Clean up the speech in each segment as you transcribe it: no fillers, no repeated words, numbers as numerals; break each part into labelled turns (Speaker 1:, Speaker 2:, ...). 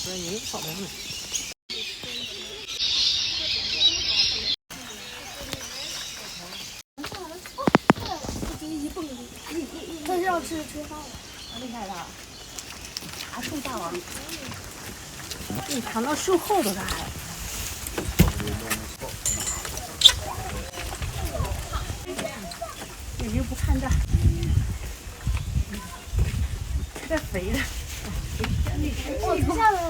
Speaker 1: 这是要吃饭了，
Speaker 2: 厉害的，爬树大王，你爬到树后头的还。你又不看这，这肥的。
Speaker 1: 我停下来了，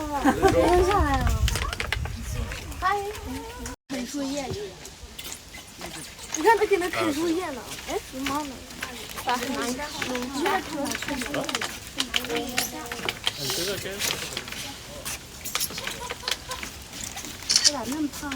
Speaker 1: 停下来了。哎，啃树叶，你看他给他啃树叶呢。哎，你妈呢？把它拿一个，你看他啃树叶。
Speaker 2: 这咋那么胖哎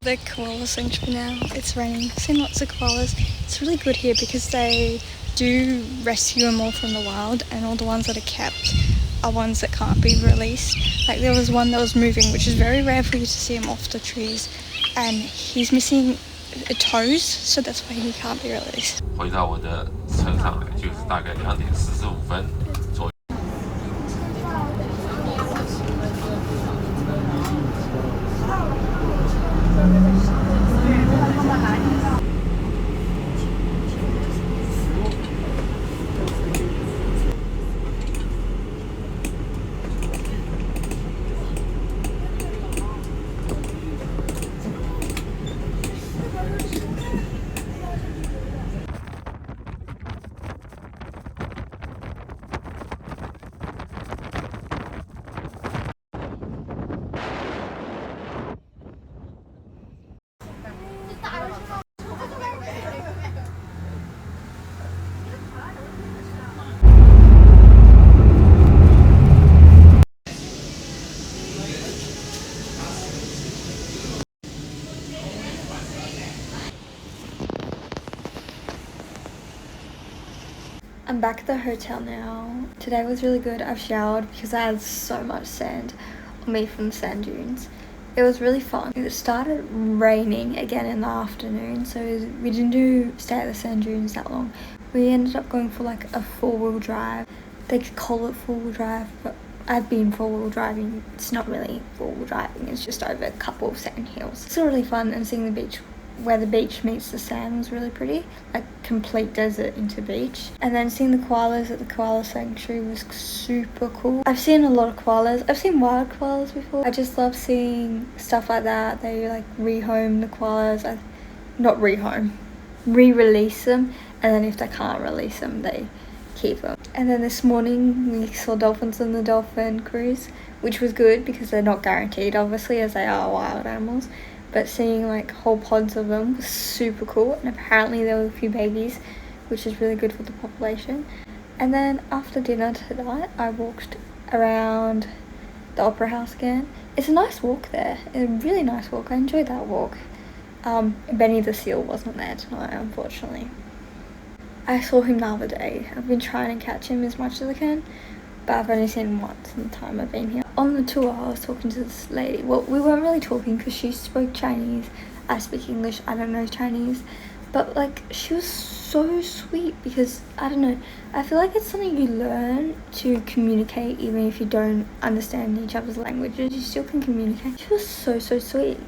Speaker 3: ？The koala sanctuary now. It's raining. I've seen lots of koalas. It's really good here because they do rescue them all from the wild, and all the ones that are kept are ones that can't be released. Like there was one that was moving, which is very rare for you to see him off the trees, and he's missing toes, so that's why he can't be released.
Speaker 4: 回到我的车上来，就是大概2点45分左右。
Speaker 3: I'm back at the hotel now. Today was really good. I've showered because I had so much sand on me from the sand dunes. It was really fun. It started raining again in the afternoon, so we didn't stay at the sand dunes that long. We ended up going for like a 4-wheel drive. They call it 4-wheel drive, but I've been 4-wheel driving. It's not really 4-wheel driving, it's just over a couple of sand hills. It's still really fun, and seeing the beach where the beach meets the sand was really pretty, like complete desert into beach. And then seeing the koalas at the koala sanctuary was super cool. I've seen a lot of koalas. I've seen wild koalas before. I just love seeing stuff like that. They like rehome the koalas, not rehome, re-release them, and then if they can't release them, they keep them. And then this morning we saw dolphins on the dolphin cruise, which was good because they're not guaranteed, obviously, as they are wild animals. But seeing like whole pods of them was super cool, and apparently there were a few babies, which is really good for the population. And then after dinner tonight, I walked around the Opera House again. It's a nice walk there, a really nice walk. I enjoyed that walk. Benny the seal wasn't there tonight, unfortunately. I saw him the other day. I've been trying to catch him as much as I can, but I've only seen him once in the time I've been here. On the tour, I was talking to this lady. Well, we weren't really talking because she spoke Chinese. I speak English. I don't know Chinese. But, like, she was so sweet because, I don't know, I feel like it's something you learn to communicate even if you don't understand each other's languages. You still can communicate. She was so sweet.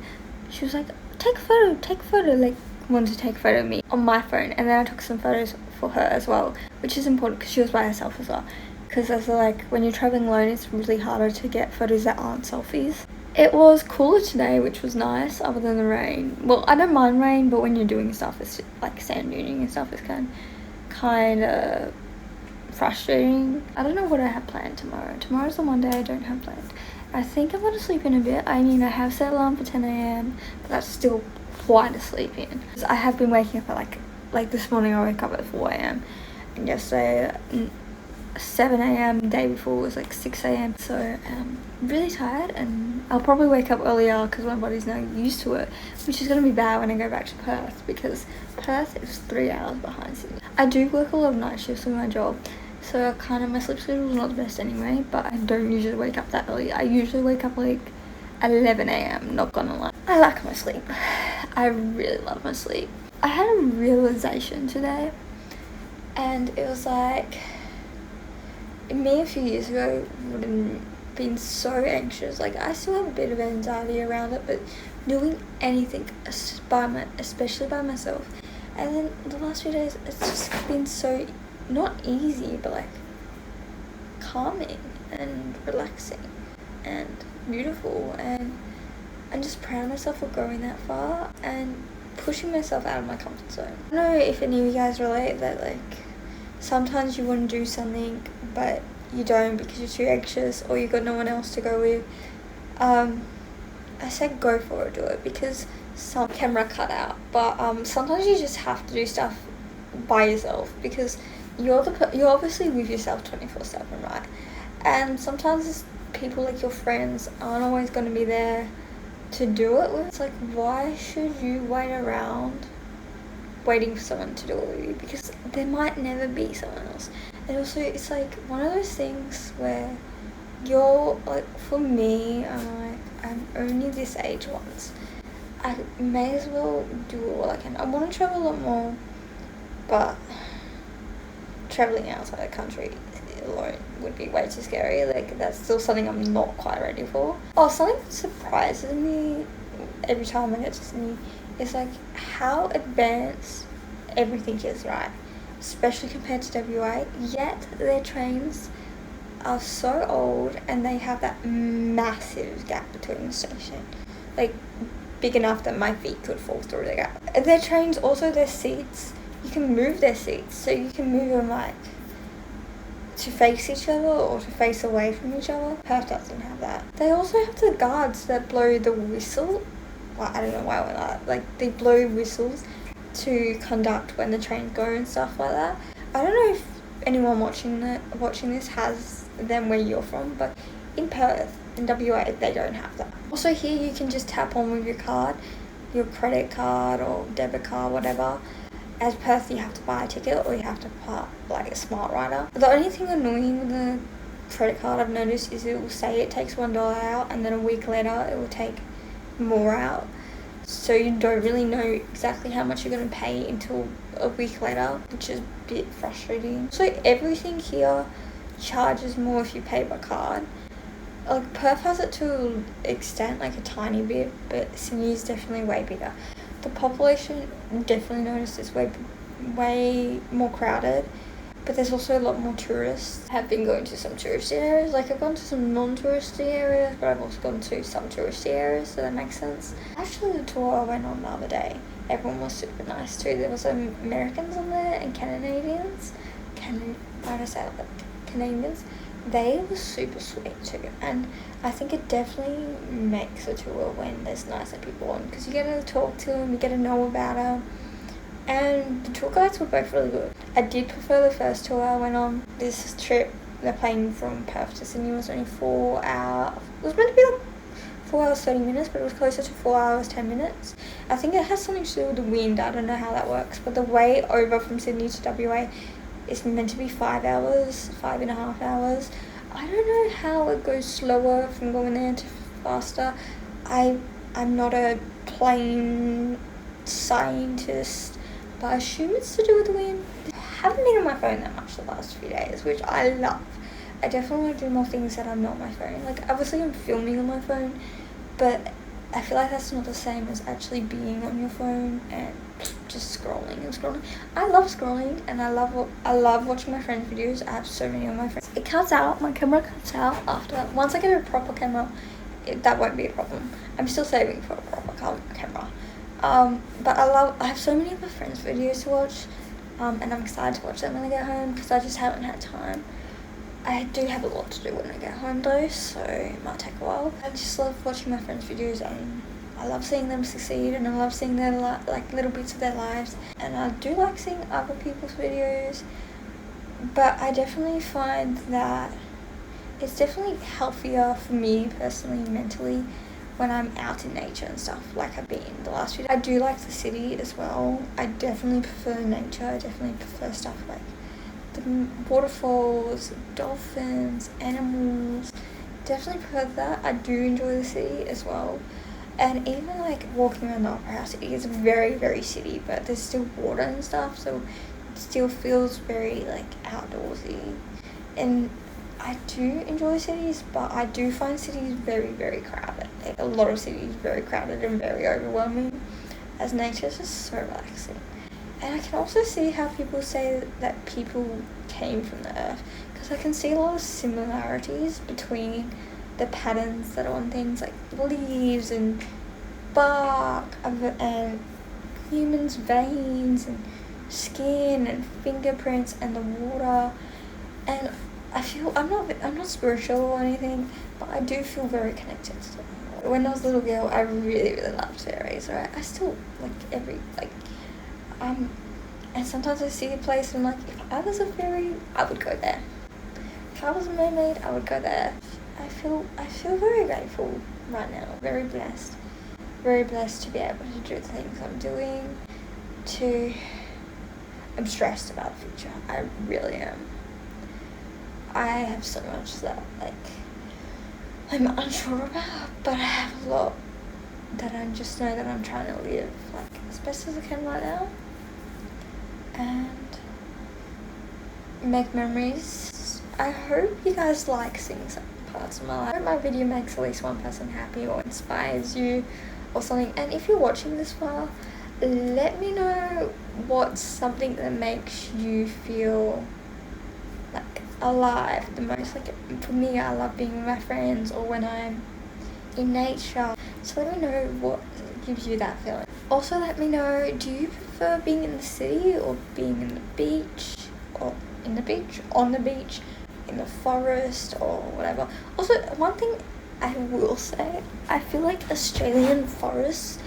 Speaker 3: She was like, take a photo, like, wanted to take a photo of me on my phone. And then I took some photos for her as well, which is important because she was by herself as well. Because I feel like when you're traveling alone, it's really harder to get photos that aren't selfies. It was cooler today, which was nice, other than the rain. Well, I don't mind rain, but when you're doing stuff, it's like sand duning and stuff, it's kind of frustrating. I don't know what I have planned tomorrow. Tomorrow's the one day I don't have planned. I think I'm going to sleep in a bit. I mean, I have set alarm for 10 a.m, but that's still quite a sleep in. I have been waking up at like this morning I woke up at 4 a.m, and yesterday 7 a.m, the day before was like 6 a.m. So I'm really tired, and I'll probably wake up earlier because my body's now used to it, which is going to be bad when I go back to Perth because Perth is 3 hours behind Sydney. I do work a lot of night shifts with my job, so my sleep schedule is not the best anyway, but I don't usually wake up that early. I usually wake up like 11 a.m, not gonna lie. I like my sleep. I really love my sleep. I had a realization today, and it was like, me a few years ago wouldn't been so anxious. Like, I still have a bit of anxiety around it, but doing anything, especially by myself. And then the last few days, it's just been so, not easy, but like calming and relaxing and beautiful. And I'm just proud of myself for going that far and pushing myself out of my comfort zone. I don't know if any of you guys relate that, like, sometimes you want to do something but you don't because you're too anxious or you've got no one else to go with. I said go for it, do it, because some camera cut out, but sometimes you just have to do stuff by yourself because you're obviously with yourself 24/7, right? And sometimes people like your friends aren't always going to be there to do it with. It's like, why should you wait around waiting for someone to do it with you, because there might never be someone else. And also, it's like one of those things where you're like, for me, I'm only this age once. I may as well do all I can. I want to travel a lot more, but traveling outside the country alone would be way too scary. Like, that's still something I'm not quite ready for. Oh, something that surprises me every time I get to Sydney is like how advanced everything is, right? Especially compared to WA, yet their trains are so old and they have that massive gap between the station, like big enough that my feet could fall through the gap. Their trains also, their seats, you can move their seats, so you can move them like to face each other or to face away from each other. Perth doesn't have that. They also have the guards that blow the whistle. Well, I don't know why I went like that. Like, they blow whistles to conduct when the trains go and stuff like that. I don't know if anyone watching this has them where you're from, but in Perth, in WA, they don't have that. Also here, you can just tap on with your card, your credit card or debit card, whatever. As Perth, you have to buy a ticket or you have to buy like a smart rider. The only thing annoying with the credit card I've noticed is it will say it takes $1 out and then a week later it will take more out. So you don't really know exactly how much you're going to pay until a week later, which is a bit frustrating. So everything here charges more if you pay by card. Like, Perth has it to an extent, like a tiny bit, but Sydney is definitely way bigger. The population, definitely noticed, is way more crowded, but there's also a lot more tourists. I have been going to some touristy areas, like I've gone to some non-touristy areas, but I've also gone to some touristy areas, so that makes sense. Actually, the tour I went on the other day, everyone was super nice too. There was some Americans on there and Canadians. How do I say it? Like, Canadians. They were super sweet too, and I think it definitely makes a tour when there's nicer people on, because you get to talk to them, you get to know about them, and the tour guides were both really good. I did prefer the first tour I went on. This trip, the plane from Perth to Sydney was only 4 hours. It was meant to be like 4 hours 30 minutes, but it was closer to 4 hours 10 minutes. I think it has something to do with the wind. I don't know how that works, but the way over from Sydney to WA is meant to be 5 hours, 5.5 hours. I don't know how it goes slower from going there to faster. I'm not a plane scientist, but I assume it's to do with the wind. I haven't been on my phone that much the last few days, which I love. I definitely want to do more things that are not my phone. Like, obviously I'm filming on my phone, but I feel like that's not the same as actually being on your phone and just scrolling and scrolling. I love scrolling and I love watching my friends' videos. I have so many of my friends. It cuts out, my camera cuts out after. Once I get a proper camera, that won't be a problem. I'm still saving for a proper camera. But I have so many of my friends' videos to watch, and I'm excited to watch them when I get home because I just haven't had time. I do have a lot to do when I get home though, so it might take a while. I just love watching my friends' videos, and I love seeing them succeed, and I love seeing their like little bits of their lives, and I do like seeing other people's videos, but I definitely find that it's definitely healthier for me personally, mentally, when I'm out in nature and stuff, like I've been the last few days. I do like the city as well. I definitely prefer nature. I definitely prefer stuff like the waterfalls, dolphins, animals. Definitely prefer that. I do enjoy the city as well. And even like walking around the Opera House, it is very, very city, but there's still water and stuff, so it still feels very like outdoorsy. And I do enjoy cities, but I do find cities very, very crowded. Like, a lot of cities very crowded and very overwhelming, as nature is just so relaxing. And I can also see how people say that people came from the earth, because I can see a lot of similarities between the patterns that are on things like leaves and bark and humans' veins and skin and fingerprints and the water. And I feel I'm not spiritual or anything, but I do feel very connected to them. When I was a little girl, I really loved fairies. Right, I still and sometimes I see a place and I'm like, if I was a fairy, I would go there. If I was a mermaid, I would go there. I feel very grateful right now. Very blessed to be able to do the things I'm doing. I'm stressed about the future. I really am. I have so much that I'm unsure about, but I have a lot that I just know that I'm trying to live as best as I can right now and make memories. I hope you guys like seeing some parts of my life. I hope my video makes at least one person happy or inspires you or something. And if you're watching this far, let me know what's something that makes you feel alive the most. For me, I love being with my friends or when I'm in nature. So let me know what gives you that feeling. Also let me know, do you prefer being in the city or being in the beach, or in the beach, on the beach, in the forest or whatever. Also, one thing I will say, I feel like Australian forests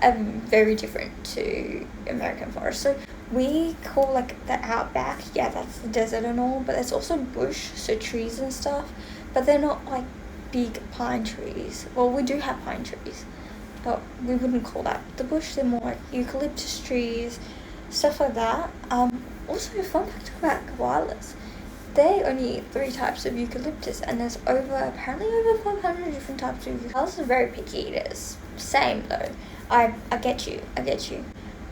Speaker 3: are very different to American forests. So we call the outback, yeah, that's the desert and all, but it's also bush, so trees and stuff, but they're not big pine trees. Well, we do have pine trees, but we wouldn't call that the bush. They're more eucalyptus trees, stuff like that. Also, fun fact about koalas, they only eat 3 types of eucalyptus, and there's apparently over 500 different types of eucalyptus. Koalas are very picky eaters. Same though. I get you.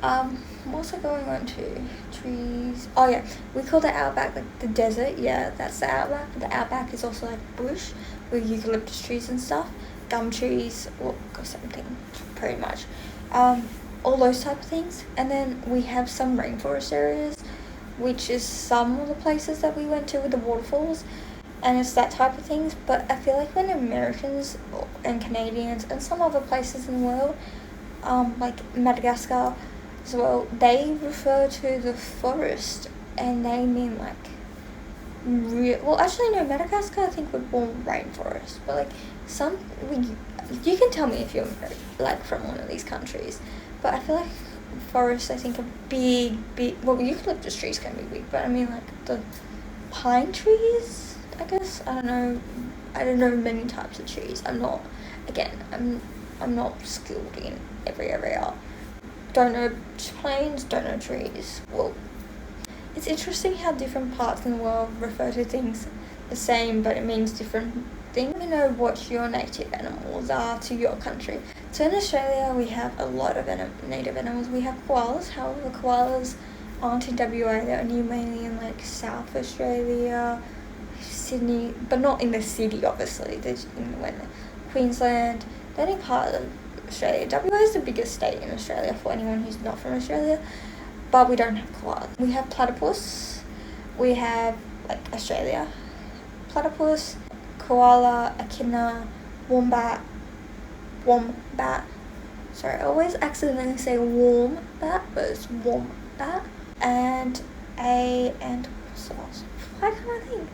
Speaker 3: I'm also going on to trees. Oh yeah, we call the outback the desert. Yeah, that's the outback. But the outback is also bush with eucalyptus trees and stuff, gum trees, or something, pretty much. All those type of things. And then we have some rainforest areas, which is some of the places that we went to with the waterfalls, and it's that type of things. But I feel like when Americans and Canadians and some other places in the world, like Madagascar as well, they refer to the forest and they mean well, actually no, Madagascar I think would more rainforest, but you can tell me if you're from one of these countries, but I feel like forests I think are big, well, eucalyptus trees can be big, but I mean the pine trees, I guess. I don't know many types of trees. I'm not skilled in every area. Don't know planes, don't know trees. Well, it's interesting how different parts in the world refer to things the same, but it means different things. Let me know what your native animals are to your country. So in Australia, we have a lot of native animals. We have koalas. However, koalas aren't in WA. They're only mainly in South Australia, Sydney, but not in the city, obviously. They're in Queensland. They're only part of Australia. WA is the biggest state in Australia for anyone who's not from Australia, but we don't have koalas. We have platypus. We have Australia, platypus, koala, echidna, wombat. Sorry, I always accidentally say wombat, but it's wombat. And what's else? Why can't I think?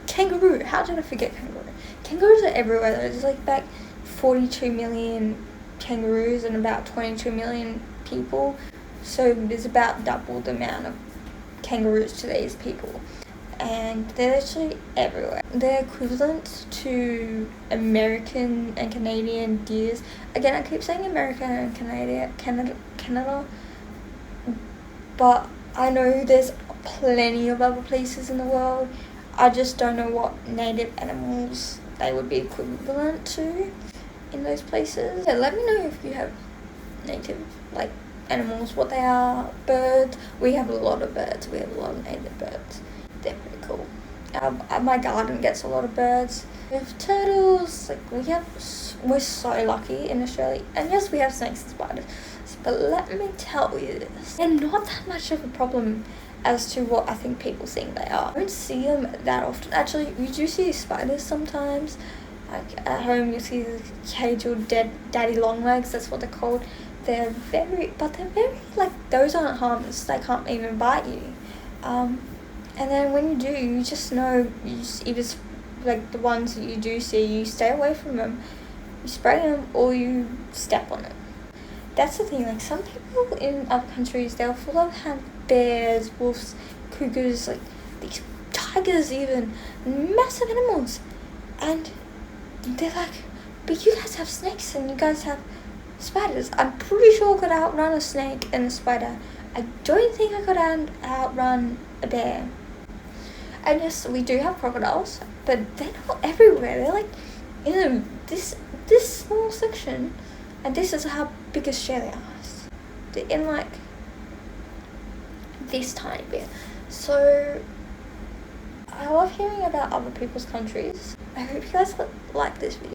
Speaker 3: Kangaroo. How did I forget kangaroo? Kangaroos are everywhere. There's about 42 million kangaroos and about 22 million people. So there's about double the amount of kangaroos to these people. And they're literally everywhere. They're equivalent to American and Canadian deers. Again, I keep saying American and Canada, but I know there's plenty of other places in the world. I just don't know what native animals they would be equivalent to in those places. Yeah, let me know if you have native animals, what they are. Birds, we have a lot of birds. We have a lot of native birds. They're pretty cool. my garden gets a lot of birds. We have turtles, like we're so lucky in Australia. And yes, we have snakes and spiders, but let me tell you this, they're not that much of a problem as to what I think people think they are. I don't see them that often. Actually, you do see spiders sometimes. Like at home you see the cage-tailed daddy longlegs, that's what they're called. They're very, like, those aren't harmless, they can't even bite you. And then when you do, you just know, like the ones that you do see, you stay away from them, you spray them or you step on it. That's the thing, like some people in other countries, they'll full of have bears, wolves, cougars, like these tigers even, massive animals. And they're like, but you guys have snakes and you guys have spiders. I'm pretty sure I could outrun a snake and a spider. I don't think I could outrun a bear. And yes, we do have crocodiles, but they're not everywhere. They're like in this small section, and this is how big Australia is. They're in like this tiny bit. So I love hearing about other people's countries. I hope you guys like this video.